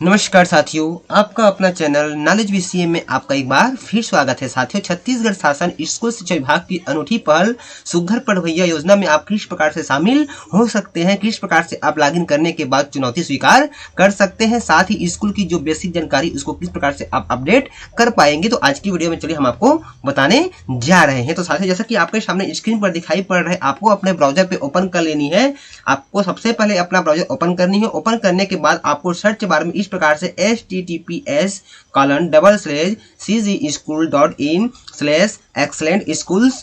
नमस्कार साथियों, आपका अपना चैनल नॉलेज बीसीए में आपका एक बार फिर स्वागत है। साथियों, छत्तीसगढ़ शासन स्कूल शिक्षा विभाग की अनूठी पहल सुघर पढ़वैया योजना में आप किस प्रकार से शामिल हो सकते हैं, किस प्रकार से आप लॉगिन करने के बाद चुनौती स्वीकार कर सकते हैं, साथ ही स्कूल की जो बेसिक जानकारी उसको किस प्रकार से आप अपडेट कर पाएंगे, तो आज की वीडियो में चलिए हम आपको बताने जा रहे हैं। तो साथियों, जैसा कि आपके सामने स्क्रीन पर दिखाई पड़ रहा है, आपको अपने ब्राउजर पे ओपन कर लेनी है। आपको सबसे पहले अपना ब्राउजर ओपन करनी है। ओपन करने के बाद आपको सर्च बार में इस प्रकार से https://cgschool.in/excellent-schools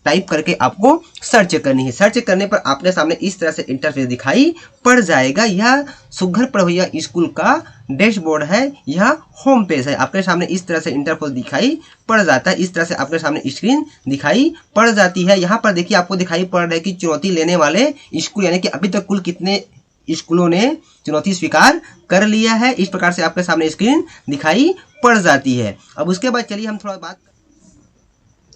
टाइप करके आपको सर्च करनी है। सर्च करने पर आपने सामने इस तरह से इंटरफेस दिखाई पड़ जाएगा। यह सुघर पढ़वैया स्कूल का डैशबोर्ड है, यह होम पेज है। आपके सामने इस तरह से इंटरफेस दिखाई पड़ जाता है। इस तरह से आपके सामने स्क्रीन दिखाई पड़ जाती है। यहाँ पर देखिए आपको दिखाई पड़ रहा है कि चुनौती लेने वाले स्कूल, यानी कि अभी तक कुल कितने स्कूलों ने चुनौती स्वीकार कर लिया है। इस प्रकार से आपके सामने स्क्रीन दिखाई पड़ जाती है। अब उसके बाद चलिए हम थोड़ा बात,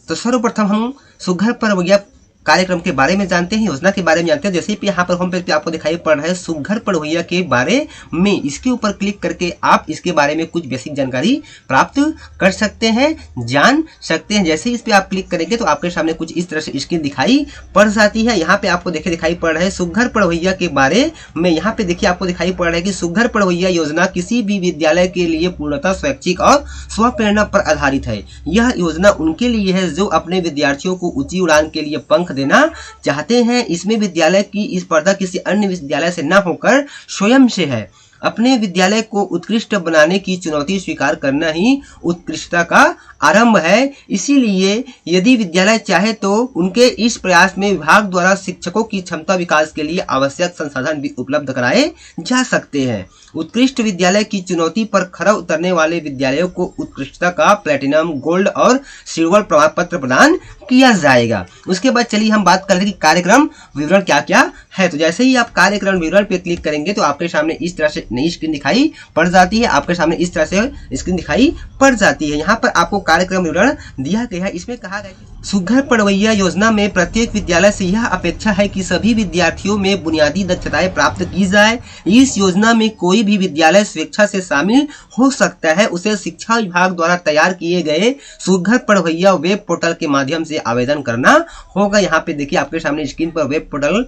तो सर्वप्रथम हम सुघर पढ़वैया कार्यक्रम के बारे में जानते हैं, योजना के बारे में जानते हैं। जैसे कि यहाँ पर होम पेज पे आपको दिखाई पड़ रहा है सुघर पढ़वैया के बारे में, इसके ऊपर क्लिक करके आप इसके बारे में कुछ बेसिक जानकारी प्राप्त कर सकते हैं, जान सकते हैं। जैसे इस पे आप क्लिक करेंगे तो आपके सामने कुछ इस तरह से स्क्रीन दिखाई पड़ जाती है। यहाँ पे आपको देखिए दिखाई पड़ रहा है सुघर पढ़वैया के बारे में। यहाँ पे देखिए आपको दिखाई पड़ रहा है कि सुघर पढ़वैया योजना किसी भी विद्यालय के लिए पूर्णतः स्वैच्छिक और स्वप्रेरणा पर आधारित है। यह योजना उनके लिए है जो अपने विद्यार्थियों को ऊंची उड़ान के लिए पंख देना चाहते हैं। इसमें विद्यालय की स्पर्धा किसी अन्य विद्यालय से न होकर स्वयं से है। अपने विद्यालय को उत्कृष्ट बनाने की चुनौती स्वीकार करना ही उत्कृष्टता का आरंभ है। इसीलिए यदि विद्यालय चाहे तो उनके इस प्रयास में विभाग द्वारा शिक्षकों की क्षमता विकास के लिए आवश्यक संसाधन भी उपलब्ध कराए जा सकते हैं। उत्कृष्ट विद्यालय की चुनौती पर खरा उतरने वाले विद्यालयों को उत्कृष्टता का प्लेटिनम, गोल्ड और सिल्वर प्रमाण पत्र प्रदान किया जाएगा। उसके बाद चलिए हम बात कर रहे हैं कि कार्यक्रम विवरण क्या क्या है। तो जैसे ही आप कार्यक्रम विवरण पे क्लिक करेंगे तो आपके सामने इस तरह से नई स्क्रीन दिखाई पड़ जाती है। आपके सामने इस तरह से स्क्रीन दिखाई पड़ जाती है। यहाँ पर आपको कार्यक्रम विवरण दिया गया है। इसमें कहा गया है सुघर पढ़वैया योजना में प्रत्येक विद्यालय से यह अपेक्षा है कि सभी विद्यार्थियों में बुनियादी दक्षताएं प्राप्त की जाए। इस योजना में कोई भी विद्यालय स्वेच्छा से शामिल हो सकता है। उसे शिक्षा विभाग द्वारा तैयार किए गए सुघर पढ़वैया वेब पोर्टल के माध्यम से आवेदन करना होगा। यहाँ पे देखिए आपके सामने स्क्रीन पर वेब पोर्टल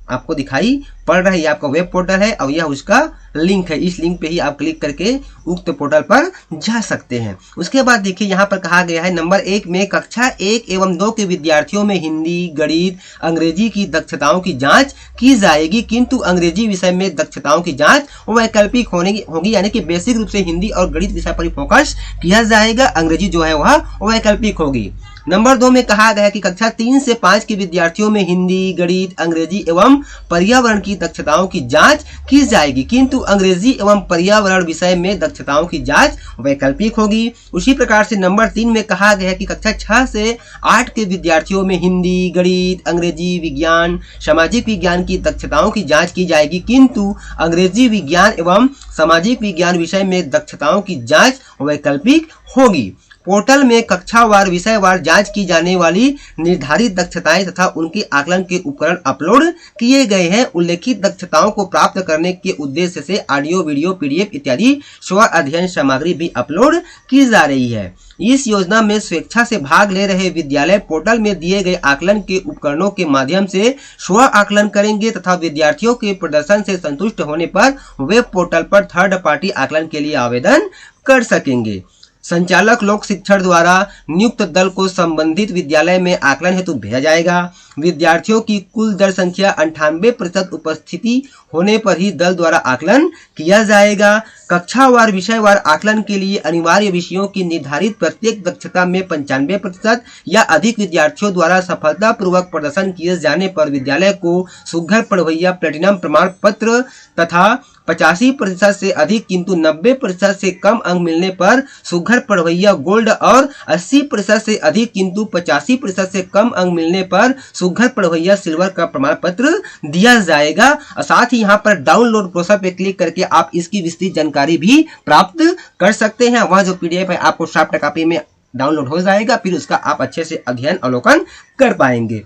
आपको दिखाई पड़ रहा है। ये आपका वेब पोर्टल है और यह उसका लिंक है। इस लिंक पे ही आप क्लिक करके उक्त पोर्टल पर जा सकते हैं। उसके बाद देखिए यहाँ पर कहा गया है नंबर 1 में कक्षा 1 एवं 2 के विद्यार्थियों में हिंदी, गणित, अंग्रेजी की दक्षताओं की जांच की जाएगी, किंतु अंग्रेजी विषय में दक्षताओं की जांच वैकल्पिक होगी, यानी कि बेसिक रूप से हिंदी और गणित विषय पर फोकस किया जाएगा। अंग्रेजी जो है वह वैकल्पिक होगी। नंबर 2 में कहा गया है कि कक्षा 3 से 5 के विद्यार्थियों में हिंदी, गणित, अंग्रेजी एवं पर्यावरण की दक्षताओं की जांच की जाएगी, किंतु अंग्रेजी एवं पर्यावरण विषय में दक्षताओं की जांच वैकल्पिक होगी। उसी प्रकार से नंबर 3 में कहा गया है कि कक्षा 6 से 8 के विद्यार्थियों में हिंदी, गणित, अंग्रेजी, विज्ञान, सामाजिक विज्ञान की दक्षताओं की जांच की जाएगी, किंतु अंग्रेजी, विज्ञान एवं सामाजिक विज्ञान विषय में दक्षताओं की जांच वैकल्पिक होगी। पोर्टल में कक्षावार विषयवार जांच की जाने वाली निर्धारित दक्षताएं तथा उनके आकलन के उपकरण अपलोड किए गए हैं। उल्लेखित दक्षताओं को प्राप्त करने के उद्देश्य से ऑडियो, वीडियो, पीडीएफ इत्यादि स्व अध्ययन सामग्री भी अपलोड की जा रही है। इस योजना में स्वेच्छा से भाग ले रहे विद्यालय पोर्टल में दिए गए आकलन के उपकरणों के माध्यम से स्व आकलन करेंगे तथा विद्यार्थियों के प्रदर्शन से संतुष्ट होने पर वेब पोर्टल पर थर्ड पार्टी आकलन के लिए आवेदन कर सकेंगे। संचालक लोक शिक्षण द्वारा नियुक्त दल को संबंधित विद्यालय में आकलन हेतु भेजा जाएगा। विद्यार्थियों की कुल दल संख्या 98% उपस्थिति होने पर ही दल द्वारा आकलन किया जाएगा। कक्षावार विषयवार आकलन के लिए अनिवार्य विषयों की निर्धारित प्रत्येक दक्षता में 95% या अधिक विद्यार्थियों द्वारा सफलतापूर्वक प्रदर्शन किए जाने पर विद्यालय को सुघर पढ़वैया प्लेटिनम प्रमाण पत्र तथा 85% से अधिक किंतु 90% से कम अंक मिलने पर सुघर पढ़वैया गोल्ड और 80% से अधिक किंतु 85% से कम अंक मिलने पर सुघर पढ़वैया सिल्वर का प्रमाण पत्र दिया जाएगा। और साथ ही यहाँ पर डाउनलोड ब्रोशर पे क्लिक करके आप इसकी विस्तृत जानकारी भी प्राप्त कर सकते हैं। वह जो पीडीएफ है आपको सॉफ्ट कॉपी में डाउनलोड हो जाएगा, फिर उसका आप अच्छे से अध्ययन अवलोकन कर पाएंगे।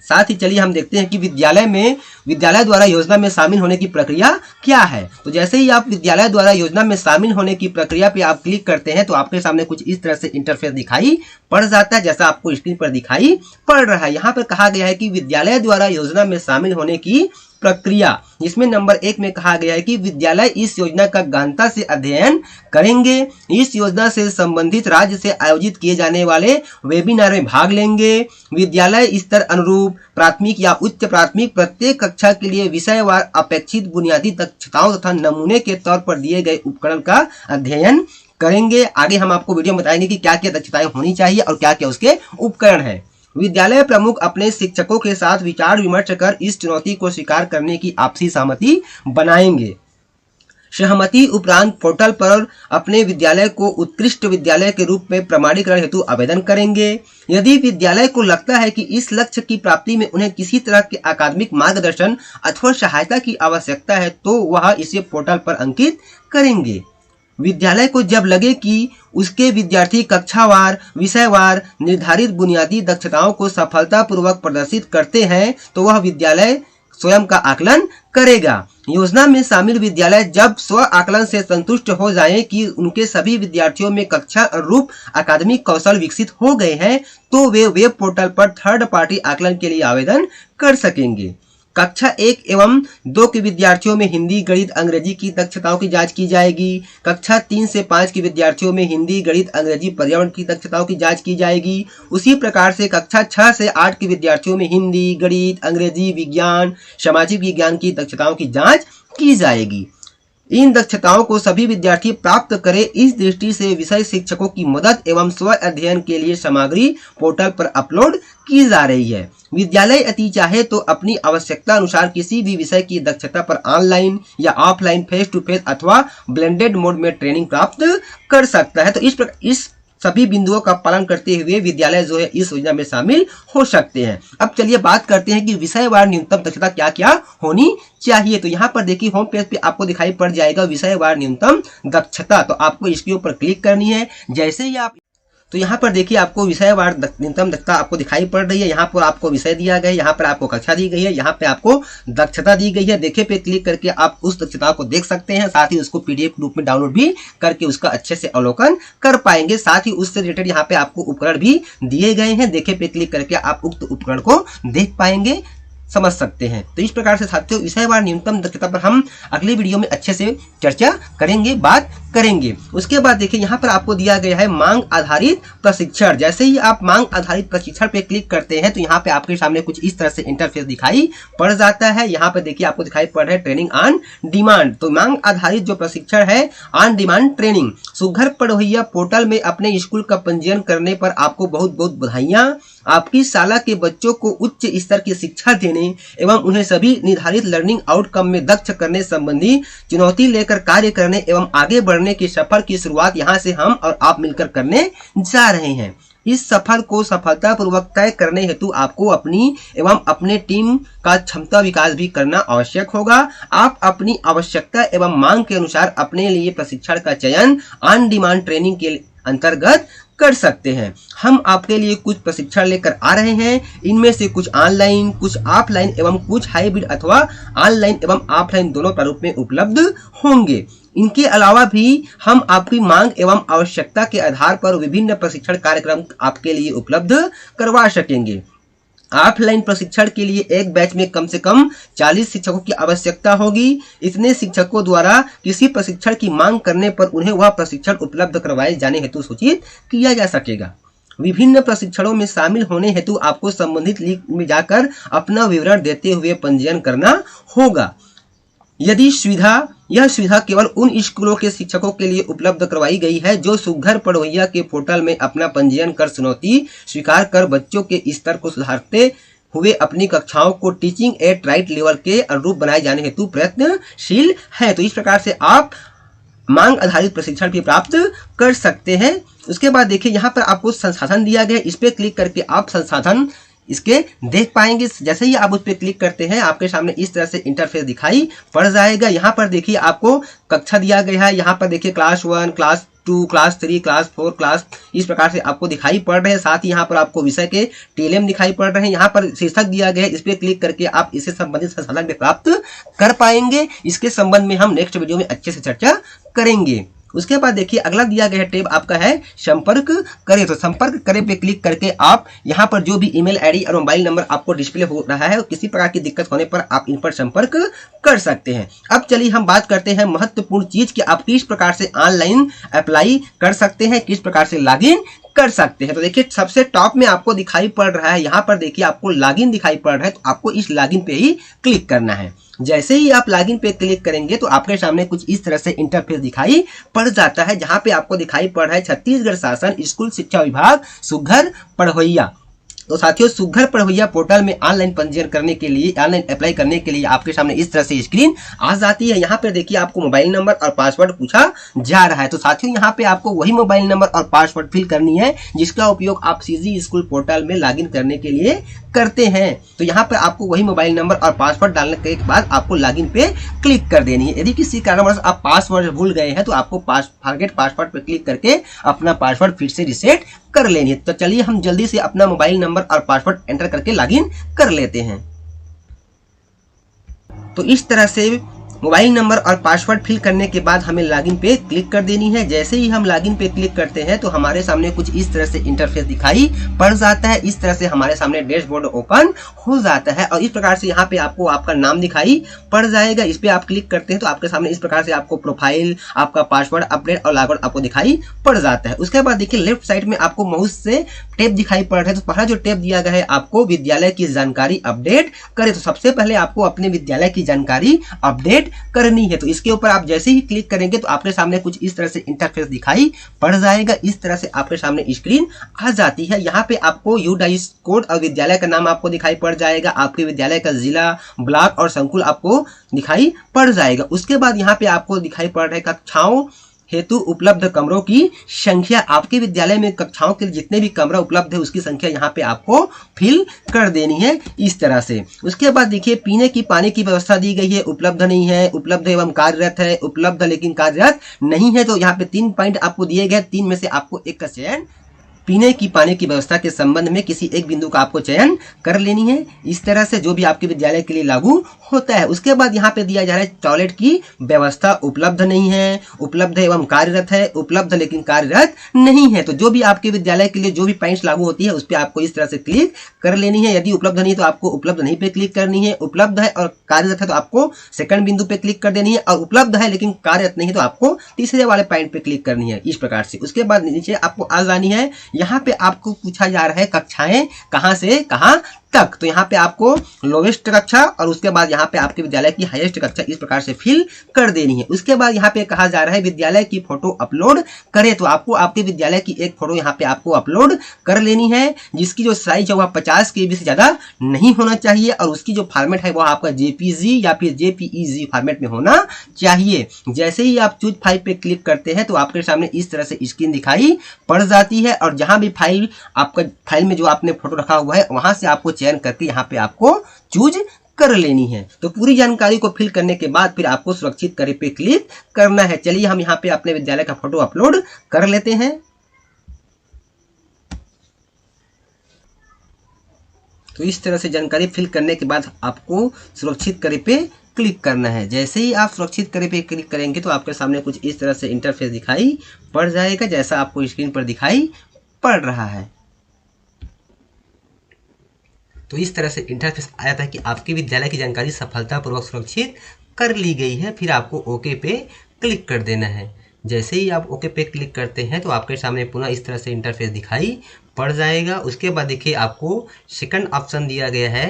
साथ ही चलिए हम देखते हैं कि विद्यालय द्वारा योजना में शामिल होने की प्रक्रिया क्या है। तो जैसे ही आप विद्यालय द्वारा योजना में शामिल होने की प्रक्रिया पे आप क्लिक करते हैं तो आपके सामने कुछ इस तरह से इंटरफेस दिखाई पड़ जाता है, जैसा आपको स्क्रीन पर दिखाई पड़ रहा है। यहाँ पर कहा गया है कि विद्यालय द्वारा योजना में शामिल होने की प्रक्रिया, जिसमें नंबर 1 में कहा गया है कि विद्यालय इस योजना का गहनता से अध्ययन करेंगे, इस योजना से संबंधित राज्य से आयोजित किए जाने वाले वेबिनार में भाग लेंगे, विद्यालय स्तर अनुरूप प्राथमिक या उच्च प्राथमिक प्रत्येक कक्षा के लिए विषयवार अपेक्षित बुनियादी दक्षताओं तथा नमूने के तौर पर दिए गए उपकरण का अध्ययन करेंगे। आगे हम आपको वीडियो में बताएंगे कि क्या क्या दक्षताएं होनी चाहिए और क्या क्या उसके उपकरण है। विद्यालय प्रमुख अपने शिक्षकों के साथ विचार विमर्श कर इस चुनौती को स्वीकार करने की आपसी सहमति बनाएंगे। सहमति उपरांत पोर्टल पर अपने विद्यालय को उत्कृष्ट विद्यालय के रूप में प्रमाणीकरण हेतु आवेदन करेंगे। यदि विद्यालय को लगता है कि इस लक्ष्य की प्राप्ति में उन्हें किसी तरह के अकादमिक मार्गदर्शन अथवा सहायता की आवश्यकता है तो वह इसे पोर्टल पर अंकित करेंगे। विद्यालय को जब लगे कि उसके विद्यार्थी कक्षावार विषयवार निर्धारित बुनियादी दक्षताओं को सफलतापूर्वक प्रदर्शित करते हैं तो वह विद्यालय स्वयं का आकलन करेगा। योजना में शामिल विद्यालय जब स्व आकलन से संतुष्ट हो जाएं कि उनके सभी विद्यार्थियों में कक्षा अनुरूप अकादमिक कौशल विकसित हो गए हैं तो वे वेब पोर्टल पर थर्ड पार्टी आकलन के लिए आवेदन कर सकेंगे। कक्षा 1 एवं 2 के विद्यार्थियों में हिंदी गणित अंग्रेजी की दक्षताओं की जांच की जाएगी। कक्षा 3 से 5 के विद्यार्थियों में हिंदी गणित अंग्रेजी पर्यावरण की दक्षताओं की जांच की जाएगी। उसी प्रकार से कक्षा 6 से 8 के विद्यार्थियों में हिंदी गणित अंग्रेजी विज्ञान सामाजिक विज्ञान की दक्षताओं की जांच की जाएगी। इन दक्षताओं को सभी विद्यार्थी प्राप्त करें, इस दृष्टि से विषय शिक्षकों की मदद एवं स्व अध्ययन के लिए सामग्री पोर्टल पर अपलोड की जा रही है। विद्यालय यदि चाहे तो अपनी आवश्यकता अनुसार किसी भी विषय की दक्षता पर ऑनलाइन या ऑफलाइन फेस टू फेस अथवा ब्लेंडेड मोड में ट्रेनिंग प्राप्त कर सकता है। तो इस सभी बिंदुओं का पालन करते हुए विद्यालय जो है इस योजना में शामिल हो सकते हैं। अब चलिए बात करते हैं कि विषयवार न्यूनतम दक्षता क्या क्या होनी चाहिए। तो यहाँ पर देखिए होम पेज पे आपको दिखाई पड़ जाएगा विषयवार न्यूनतम दक्षता। तो आपको इसके ऊपर क्लिक करनी है। जैसे ही आप तो यहाँ पर देखिए आपको विषयवार न्यूनतम दक्षता आपको दिखाई पड़ रही है। यहाँ पर आपको विषय दिया गया है, यहाँ पर आपको कक्षा दी गई है, यहाँ पे आपको दक्षता दी गई है। देखे पे क्लिक करके आप उस दक्षता को देख सकते हैं, साथ ही उसको पीडीएफ रूप में डाउनलोड भी करके उसका अच्छे से अवलोकन कर पाएंगे। साथ ही उससे रिलेटेड यहाँ पे आपको उपकरण भी दिए गए हैं। देखे पे क्लिक करके आप उक्त उपकरण को देख पाएंगे, समझ सकते हैं। तो इस प्रकार से साथियों विषयवार न्यूनतम दक्षता पर हम अगले वीडियो में अच्छे से चर्चा करेंगे, बात करेंगे। उसके बाद देखिए यहाँ पर आपको दिया गया है मांग आधारित प्रशिक्षण। जैसे ही आप मांग आधारित प्रशिक्षण पे क्लिक करते हैं तो यहाँ पे आपके सामने कुछ इस तरह से इंटरफेस दिखाई पड़ जाता है। यहाँ पे देखिए आपको दिखाई पड़ रहा है ट्रेनिंग ऑन डिमांड। तो मांग आधारित जो प्रशिक्षण है on demand training, Sughar Padhoiya portal में अपने स्कूल का पंजीयन करने पर आपको बहुत बहुत बधाइयां। आपकी शाला के बच्चों को उच्च स्तर की शिक्षा देने एवं उन्हें सभी निर्धारित लर्निंग आउटकम में दक्ष करने संबंधी चुनौती लेकर कार्य करने एवं आगे बढ़ने के सफर की शुरुआत यहां से हम और आप मिलकर करने जा रहे हैं। इस सफर को सफलतापूर्वक तय करने हेतु आपको अपनी एवं अपने टीम का क्षमता विकास भी करना आवश्यक होगा। आप अपनी आवश्यकता एवं मांग के अनुसार अपने लिए प्रशिक्षण का चयन ऑन डिमांड ट्रेनिंग के अंतर्गत कर सकते हैं। हम आपके लिए कुछ प्रशिक्षण लेकर आ रहे हैं। इनमें से कुछ ऑनलाइन, कुछ ऑफलाइन एवं कुछ हाइब्रिड अथवा ऑनलाइन एवं ऑफलाइन दोनों प्रारूप में उपलब्ध होंगे। इनके अलावा भी हम आपकी मांग एवं आवश्यकता के आधार पर विभिन्न प्रशिक्षण कार्यक्रम आपके लिए उपलब्ध करवा सकेंगे। ऑफलाइन प्रशिक्षण के लिए एक बैच में कम से कम 40 शिक्षकों की आवश्यकता होगी। इतने शिक्षकों द्वारा किसी प्रशिक्षण की मांग करने पर उन्हें वह प्रशिक्षण उपलब्ध करवाए जाने हेतु सूचित किया जा सकेगा। विभिन्न प्रशिक्षणों में शामिल होने हेतु आपको संबंधित लिंक में जाकर अपना विवरण देते हुए पंजीयन करना होगा। यदि यह सुविधा केवल उन स्कूलों के शिक्षकों के लिए उपलब्ध करवाई गई है जो सुघर पढ़ोइया के पोर्टल में अपना पंजीयन कर चुनौती स्वीकार कर बच्चों के स्तर को सुधारते हुए अपनी कक्षाओं को टीचिंग एट राइट लेवल के अनुरूप बनाए जाने हेतु प्रयत्नशील है। तो इस प्रकार से आप मांग आधारित प्रशिक्षण भी प्राप्त कर सकते हैं। उसके बाद देखिए यहाँ पर आपको संसाधन दिया गया, इस पे क्लिक करके आप संसाधन इसके देख पाएंगे। जैसे ही आप उस पर क्लिक करते हैं आपके सामने इस तरह से इंटरफेस दिखाई पड़ जाएगा। यहाँ पर देखिए आपको कक्षा दिया गया है। यहाँ पर देखिए class 1, class 2, class 3, class 4, class इस प्रकार से आपको दिखाई पड़ रहे हैं। साथ ही यहाँ पर आपको विषय के टीएलएम दिखाई पड़ रहे हैं। यहाँ पर शीर्षक दिया गया है, इस पर क्लिक करके आप इससे संबंधित संसाधन भी प्राप्त कर पाएंगे। इसके संबंध में हम नेक्स्ट वीडियो में अच्छे से चर्चा करेंगे। उसके बाद देखिए अगला दिया गया टैब आपका है संपर्क करें। तो संपर्क करें पे क्लिक करके आप यहाँ पर जो भी ईमेल आईडी और मोबाइल नंबर आपको डिस्प्ले हो रहा है, किसी प्रकार की दिक्कत होने पर आप इन पर संपर्क कर सकते हैं। अब चलिए हम बात करते हैं महत्वपूर्ण चीज कि आप किस प्रकार से ऑनलाइन अप्लाई कर सकते हैं, किस प्रकार से लॉगिन कर सकते हैं। तो देखिए सबसे टॉप में आपको दिखाई पड़ रहा है, यहाँ पर देखिए आपको लॉगिन दिखाई पड़ रहा है, तो आपको इस लॉगिन पे ही क्लिक करना है। जैसे ही आप लॉगिन पे क्लिक करेंगे तो आपके सामने कुछ इस तरह से इंटरफेस दिखाई पड़ जाता है, जहां पे आपको दिखाई पड़ रहा है छत्तीसगढ़ शासन स्कूल शिक्षा विभाग सुघ्घर पढ़वइया। तो साथियों सुघ्घर पढ़वइया पोर्टल में ऑनलाइन पंजीयन करने के लिए, ऑनलाइन अप्लाई करने के लिए आपके सामने इस तरह से स्क्रीन आ जाती है। यहाँ पे देखिए आपको मोबाइल नंबर और पासवर्ड पूछा जा रहा है। तो साथियों यहाँ पे आपको वही मोबाइल नंबर और पासवर्ड फिल करनी है जिसका उपयोग आप सीजी स्कूल पोर्टल में लॉगिन करने के लिए करते हैं। तो यहाँ पर आपको वही मोबाइल नंबर और पासवर्ड डालने के बाद आपको लॉगिन पे क्लिक कर देनी है। यदि किसी कारणवश आप पासवर्ड भूल गए हैं तो आपको फॉरगेट पासवर्ड पे क्लिक करके अपना पासवर्ड फिर से रिसेट कर लेनी है। तो चलिए हम जल्दी से अपना मोबाइल नंबर और पासवर्ड एंटर करके लॉगिन कर लेते हैं। तो इस तरह से मोबाइल नंबर और पासवर्ड फिल करने के बाद हमें लॉगिन पे क्लिक कर देनी है। जैसे ही हम लॉगिन पे क्लिक करते हैं तो हमारे सामने कुछ इस तरह से इंटरफेस दिखाई पड़ जाता है। इस तरह से हमारे सामने डैशबोर्ड ओपन हो जाता है और इस प्रकार से यहाँ पे आपको आपका नाम दिखाई पड़ जाएगा। इस पे आप क्लिक करते हैं तो आपके सामने इस प्रकार से आपको प्रोफाइल, आपका पासवर्ड अपडेट और लॉगआउट आपको दिखाई पड़ जाता है। उसके बाद देखिए लेफ्ट साइड में आपको माउस से टैब दिखाई पड़ रहा है। तो पहला जो टैब दिया गया है आपको विद्यालय की जानकारी अपडेट करें। तो सबसे पहले आपको अपने विद्यालय की जानकारी अपडेट करनी है। तो इसके ऊपर आप जैसे ही क्लिक करेंगे तो आपके सामने कुछ इस तरह से इंटरफेस दिखाई पड़ जाएगा। इस तरह से आपके सामने स्क्रीन आ जाती है। यहाँ पे आपको यूडाइस कोड और विद्यालय का नाम आपको दिखाई पड़ जाएगा। आपके विद्यालय का जिला, ब्लॉक और संकुल आपको दिखाई पड़ जाएगा। उसके बाद यहाँ पे आपको दिखाई पड़ रहा है कक्षाओं हेतु उपलब्ध कमरों की संख्या। आपके विद्यालय में कक्षाओं के जितने भी कमरा उपलब्ध है उसकी संख्या यहाँ पे आपको फिल कर देनी है इस तरह से। उसके बाद देखिए पीने की पानी की व्यवस्था दी गई है, उपलब्ध नहीं है, उपलब्ध एवं कार्यरत है, उपलब्ध लेकिन कार्यरत नहीं है। तो यहाँ पे 3 पॉइंट आपको दिए गए, 3 में से आपको एक का चयन पीने की पानी की व्यवस्था के संबंध में किसी एक बिंदु का आपको चयन कर लेनी है। इस तरह से जो भी आपके विद्यालय के लिए लागू होता है। उसके बाद यहाँ पे दिया जा रहा है टॉयलेट की व्यवस्था उपलब्ध नहीं है, उपलब्ध एवं कार्यरत है, उपलब्ध लेकिन कार्यरत नहीं है। तो जो भी आपके विद्यालय के लिए जो भी पॉइंट्स लागू होती है उस पर आपको इस तरह से क्लिक कर लेनी है। यदि उपलब्ध नहीं तो आपको उपलब्ध नहीं पे क्लिक करनी है। उपलब्ध है और कार्यरत है तो आपको सेकंड बिंदु पे क्लिक कर देनी है, और उपलब्ध है लेकिन कार्यरत नहीं है तो आपको तीसरे वाले पॉइंट पे क्लिक करनी है इस प्रकार से। उसके बाद नीचे आपको आ जानी है। यहाँ पे आपको पूछा जा रहा है कक्षाएं कहां से कहां तक। तो यहाँ पे आपको लोवेस्ट कक्षा और उसके बाद यहाँ पे आपके विद्यालय की हाईएस्ट कक्षा इस प्रकार से फिल कर देनी है। उसके बाद यहाँ पे कहा जा रहा है विद्यालय की फोटो अपलोड करें। तो आपको आपके विद्यालय की एक फोटो यहाँ पे आपको अपलोड कर लेनी है, जिसकी जो साइज है वह 50 KB से ज्यादा नहीं होना चाहिए और उसकी जो फॉर्मेट है वह आपका JPG या फिर JPEG फॉर्मेट में होना चाहिए। जैसे ही आप चूज फाइल पे क्लिक करते हैं तो आपके सामने इस तरह से स्क्रीन दिखाई पड़ जाती है और जहां भी फाइल में जो आपने फोटो रखा हुआ है वहां से आपको चयन करके यहाँ पे आपको चूज कर लेनी है। तो पूरी जानकारी को फिल करने के बाद फिर आपको सुरक्षित करे पे क्लिक करना है। चलिए हम यहाँ पे अपने विद्यालय का फोटो अपलोड कर लेते हैं। तो इस तरह से जानकारी फिल करने के बाद आपको सुरक्षित करे पे क्लिक करना है। जैसे ही आप सुरक्षित करे पे क्लिक करेंगे तो आपके सामने कुछ इस तरह से इंटरफेस दिखाई पड़ जाएगा, जैसा आपको स्क्रीन पर दिखाई पड़ रहा है। तो इस तरह से इंटरफेस आया था कि आपके विद्यालय की जानकारी सफलतापूर्वक सुरक्षित कर ली गई है। फिर आपको ओके पे क्लिक कर देना है। जैसे ही आप ओके पे क्लिक करते हैं तो आपके सामने पुनः इस तरह से इंटरफेस दिखाई पड़ जाएगा। उसके बाद देखिए आपको सेकंड ऑप्शन दिया गया है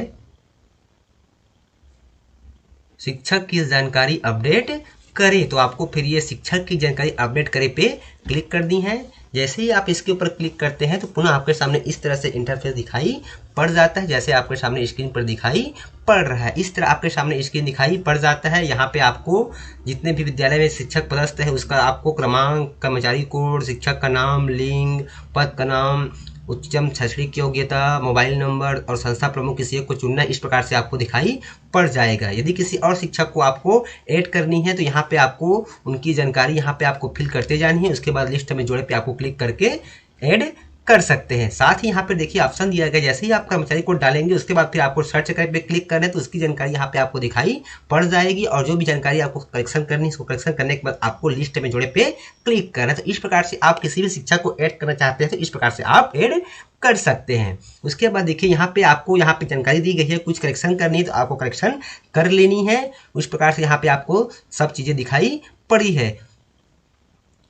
शिक्षक की जानकारी अपडेट करें। तो आपको फिर ये शिक्षक की जानकारी अपडेट करें पे क्लिक कर दी है। जैसे ही आप इसके ऊपर क्लिक करते हैं तो पुनः आपके सामने इस तरह से इंटरफेस दिखाई पड़ जाता है, जैसे आपके सामने स्क्रीन पर दिखाई पड़ रहा है। इस तरह आपके सामने स्क्रीन दिखाई पड़ जाता है। यहाँ पे आपको जितने भी विद्यालय में शिक्षक पदस्थ है उसका आपको क्रमांक, कर्मचारी कोड, शिक्षक का नाम, लिंग, पद का नाम, उच्चतम शैक्षणिक योग्यता, मोबाइल नंबर और संस्था प्रमुख किसी एक को चुनना, इस प्रकार से आपको दिखाई पड़ जाएगा। यदि किसी और शिक्षक को आपको ऐड करनी है तो यहाँ पे आपको उनकी जानकारी यहाँ पे आपको फिल करते जानी है। उसके बाद लिस्ट में जोड़े पे आपको क्लिक करके ऐड कर सकते हैं। साथ ही यहाँ पे देखिए ऑप्शन दिया गया, जैसे ही आप कर्मचारी कोड डालेंगे उसके बाद फिर आपको सर्च कर पे क्लिक करना है तो उसकी जानकारी यहाँ पे आपको दिखाई पड़ जाएगी, और जो भी जानकारी आपको करेक्शन करनी है उसको करेक्शन करने के बाद आपको लिस्ट में जोड़े पे क्लिक करना है। तो इस प्रकार से आप किसी भी शिक्षक को ऐड करना चाहते हैं तो इस प्रकार से आप ऐड कर सकते हैं। उसके बाद देखिए यहाँ पे आपको यहाँ पे जानकारी दी गई है, कुछ करेक्शन करनी है तो आपको करेक्शन कर लेनी है। उस प्रकार से यहाँ पे आपको सब चीज़ें दिखाई पड़ी है।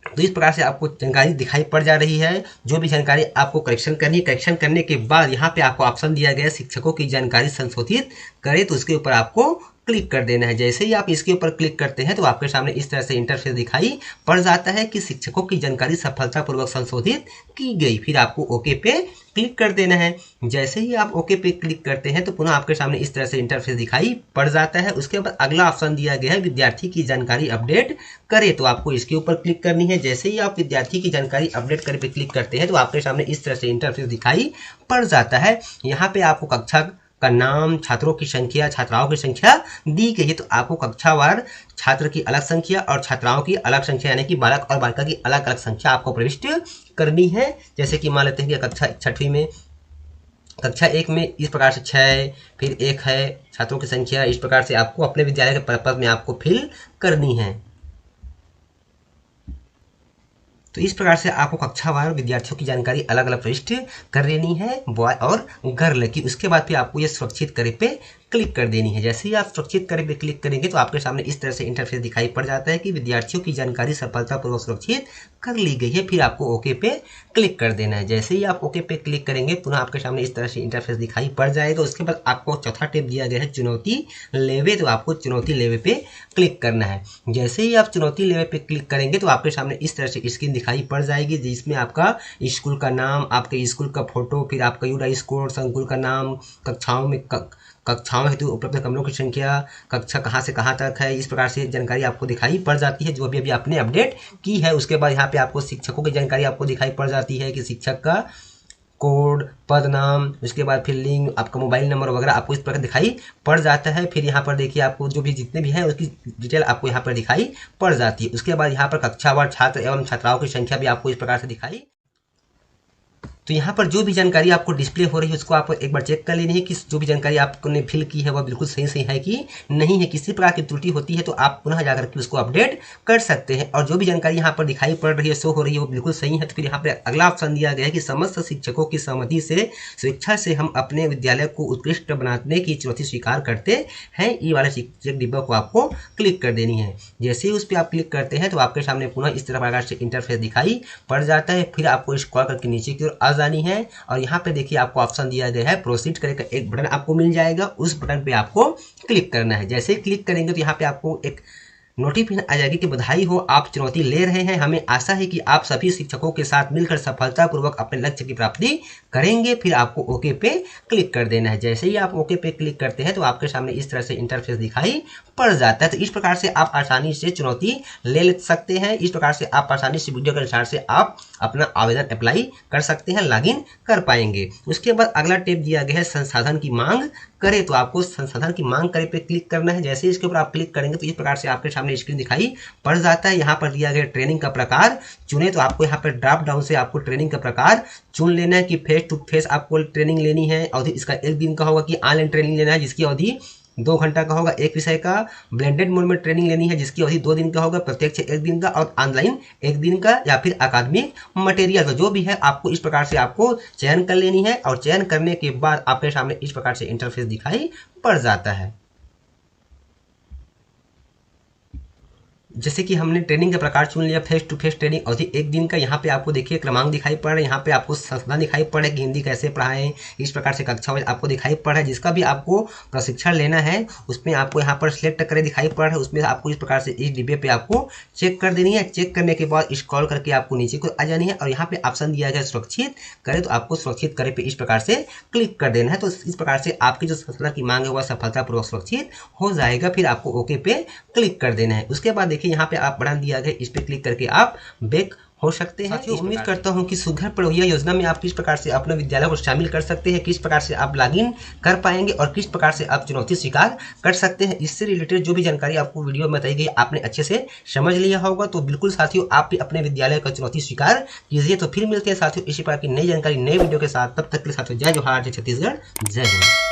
तो इस प्रकार से आपको जानकारी दिखाई पड़ जा रही है। जो भी जानकारी आपको करेक्शन करनी है, करेक्शन करने के बाद यहाँ पे आपको ऑप्शन दिया गया है शिक्षकों की जानकारी संशोधित करें, तो उसके ऊपर आपको क्लिक कर देना है। जैसे ही आप इसके ऊपर क्लिक करते हैं तो आपके सामने इस तरह से इंटरफेस दिखाई पड़ जाता है कि शिक्षकों की जानकारी सफलतापूर्वक संशोधित की गई। फिर आपको ओके पे क्लिक कर देना है। जैसे ही आप ओके पे क्लिक करते हैं तो पुनः आपके सामने इस तरह से इंटरफेस दिखाई पड़ जाता है। उसके बाद अगला ऑप्शन दिया गया है विद्यार्थी की जानकारी अपडेट करें, तो आपको इसके ऊपर क्लिक करनी है। जैसे ही आप विद्यार्थी की जानकारी अपडेट करे पे क्लिक करते हैं तो आपके सामने इस तरह से इंटरफेस दिखाई पड़ जाता है। यहाँ पे आपको कक्षा का नाम, छात्रों की संख्या, छात्राओं की संख्या दी गई है, तो आपको कक्षावार छात्र की अलग संख्या और छात्राओं की अलग संख्या यानी कि बालक और बालिका की अलग अलग संख्या आपको प्रविष्ट करनी है। जैसे कि मान लेते हैं कि कक्षा छठवीं में, कक्षा 1 में इस प्रकार से 6, फिर 1 है छात्रों की संख्या। इस प्रकार से आपको अपने विद्यालय के पर्पज में आपको फिल करनी है। तो इस प्रकार से आपको कक्षावार विद्यार्थियों की जानकारी अलग अलग प्रविष्ट कर लेनी है, बॉय और गर्ल की। उसके बाद फिर आपको ये सुरक्षित करे पे क्लिक कर देनी है। जैसे ही आप सुरक्षित करे पे क्लिक करेंगे तो आपके सामने इस तरह से इंटरफेस दिखाई पड़ जाता है कि विद्यार्थियों की जानकारी सफलतापूर्वक सुरक्षित कर ली गई है। फिर आपको ओके पे क्लिक कर देना है। जैसे ही आप ओके पे क्लिक करेंगे पुनः आपके सामने इस तरह से इंटरफेस दिखाई पड़ जाएगा। उसके बाद आपको चौथा टेप दिया गया है चुनौती लेवे, तो आपको चुनौती लेवे पे क्लिक करना है। जैसे ही आप चुनौती लेवे पे क्लिक करेंगे तो आपके सामने इस तरह से स्क्रीन दिखाई पड़ जाएगी, जिसमें आपका स्कूल का नाम, आपके स्कूल का फोटो, फिर आपका यूडाइस कोड, संकुल का नाम, कक्षाओं हेतु उपलब्ध कमरों की संख्या, कक्षा कहाँ से कहाँ तक है, इस प्रकार से जानकारी आपको दिखाई पड़ जाती है जो अभी आपने अपडेट की है। उसके बाद यहाँ पे आपको शिक्षकों की जानकारी आपको दिखाई पड़ जाती है कि शिक्षक का कोड, पद नाम, उसके बाद फिर लिंग, आपका मोबाइल नंबर वगैरह आपको इस प्रकार दिखाई पड़ जाता है। फिर यहाँ पर देखिए आपको जो भी जितने भी हैं उसकी डिटेल आपको यहाँ पर दिखाई पड़ जाती है। उसके बाद यहाँ पर कक्षावार छात्र एवं छात्राओं की संख्या भी आपको इस प्रकार से दिखाई। तो यहाँ पर जो भी जानकारी आपको डिस्प्ले हो रही है उसको आप एक बार चेक कर लेनी है कि जो भी जानकारी आपने फिल की है वह बिल्कुल सही है कि नहीं है। किसी प्रकार की त्रुटि होती है तो आप पुनः जाकर के उसको अपडेट कर सकते हैं। और जो भी जानकारी यहाँ पर दिखाई पड़ रही है, शो हो रही है, वो बिल्कुल सही है। तो फिर यहाँ पर अगला ऑप्शन दिया गया है कि समस्त शिक्षकों की सहमति से स्वेच्छा से हम अपने विद्यालय को उत्कृष्ट बनाने की चुनौती स्वीकार करते हैं, ये वाले चेक डिब्बा को आपको क्लिक कर देनी है। जैसे ही उस पर आप क्लिक करते हैं तो आपके सामने पुनः इस तरह प्रकार से इंटरफेस दिखाई पड़ जाता है। फिर आपको स्क्रॉल करके नीचे की ओर जानी है और यहाँ पे देखिए आपको ऑप्शन दिया गया है प्रोसीड करने का एक बटन आपको मिल जाएगा। उस बटन पे आपको क्लिक करना है। जैसे ही क्लिक करेंगे तो यहाँ पे आपको एक नोटिफिकेशन आ जाएगी कि बधाई हो, आप चुनौती ले रहे हैं। हमें आशा है कि आप सभी शिक्षकों के साथ मिलकर सफलतापूर्वक अपने लक्ष्य की प्राप्ति करेंगे। फिर आपको ओके पे क्लिक कर देना है। जैसे ही आप ओके पे क्लिक करते हैं तो आपके सामने इस तरह से इंटरफेस दिखाई पड़ जाता है। तो इस प्रकार से आप आसानी से चुनौती ले सकते हैं। इस प्रकार से आप आसानी से वीडियो के अनुसार से आप अपना आवेदन अप्लाई कर सकते हैं, लॉगिन कर पाएंगे। उसके बाद अगला टेप दिया गया है संसाधन की मांग करें, तो आपको संसाधन की मांग करें पे क्लिक करना है। जैसे इसके ऊपर आप क्लिक करेंगे तो इस प्रकार से आपके सामने स्क्रीन दिखाई पड़ जाता है। यहाँ पर दिया गया ट्रेनिंग का प्रकार चुने, तो आपको यहाँ पर ड्रॉप डाउन से आपको ट्रेनिंग का प्रकार चुन लेना है कि फेस टू फेस आपको ट्रेनिंग लेनी है। अवधि इसका 1 दिन का होगा कि ऑनलाइन ट्रेनिंग लेना है जिसकी अवधि 2 घंटा का होगा एक विषय का। ब्लेंडेड मोड में ट्रेनिंग लेनी है जिसकी अवधि 2 दिन का होगा, प्रत्यक्ष 1 दिन का और ऑनलाइन 1 दिन का, या फिर अकादमिक मटेरियल जो भी है आपको इस प्रकार से आपको चयन कर लेनी है। और चयन करने के बाद आपके सामने इस प्रकार से इंटरफेस दिखाई पड़ जाता है। जैसे कि हमने ट्रेनिंग का प्रकार चुन लिया, फेस टू फेस ट्रेनिंग अवधि 1 दिन का। यहाँ पे आपको देखिए क्रमांक दिखाई पड़ रहा है, यहाँ पे आपको संसाधन दिखाई पड़ रहा है कि हिंदी कैसे पढ़ाएं, इस प्रकार से कक्षा आपको दिखाई पड़ रहा है। जिसका भी आपको प्रशिक्षण लेना है उसमें आपको यहाँ पर सिलेक्ट करे दिखाई पड़ रहा है, उसमें आपको इस प्रकार से इस डिब्बे पे आपको चेक कर देनी है। चेक करने के बाद स्क्रॉल करके आपको नीचे को आ जानी है और यहाँ पे ऑप्शन दिया गया सुरक्षित करे, तो आपको सुरक्षित करे पे इस प्रकार से क्लिक कर देना है। तो इस प्रकार से आपकी जो संसाधन की मांग है वह सफलतापूर्वक सुरक्षित हो जाएगा। फिर आपको ओके पे क्लिक कर देना है। उसके बाद देखिए यहाँ पे आप बटन दिया गया, इस पे क्लिक करके आप बैक हो सकते हैं। उम्मीद करता हूं कि सुघर पढ़ोइया योजना में आप किस प्रकार से अपने विद्यालय को शामिल कर सकते हैं, किस प्रकार से आप लॉगिन कर पाएंगे और किस प्रकार से आप चुनौती स्वीकार कर सकते हैं। इससे रिलेटेड जो भी जानकारी आपको वीडियो में बताई गई आपने अच्छे से समझ लिया होगा। तो बिल्कुल साथियों आप भी अपने विद्यालय का चुनौती स्वीकार कीजिए। तो फिर मिलते हैं साथियों इसी प्रकार की नई जानकारी नए वीडियो के साथ। तब तक के लिए साथियों जय जोहार, जय छत्तीसगढ़, जय हिंद।